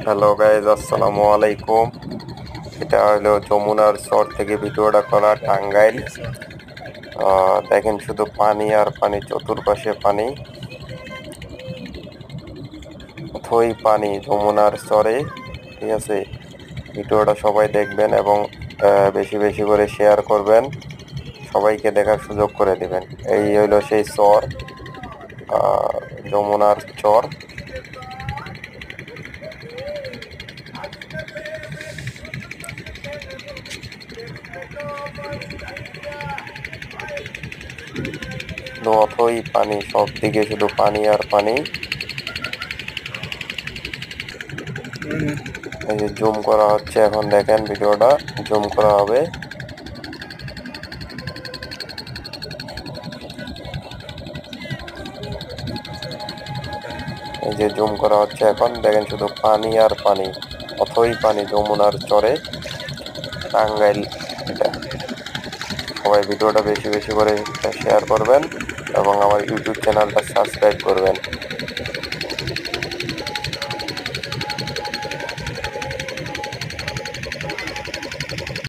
Hello guys, আসসালামু আলাইকুম। এটা হলো যমুনার চর থেকে ভিডিওটা করা, টাঙ্গাইল। দেখেন শুধু পানি আর পানি, চতুর্পাশে পানি, অথই পানি যমুনার চরে। ঠিক আছে, ভিডিওটা সবাই দেখবেন এবং বেশি বেশি করে শেয়ার করবেন, সবাইকে দেখার সুযোগ করে দিবেন। এই হইলো সেই চর, যমুনার চর। অথই পানি, সব দিকে শুধু পানি আর পানি। এই যে জুম করা হচ্ছে, এখন দেখেন ভিডিওটা জুম করা হবে। এই যে জুম করা হচ্ছে, এখন দেখেন শুধু পানি আর পানি, অথই পানি যমুনার চরে, টাঙ্গাইল। এটা সবাই ভিডিওটা বেশি বেশি করে শেয়ার করবেন এবং আমার ইউটিউব চ্যানেলটা সাবস্ক্রাইব করবেন।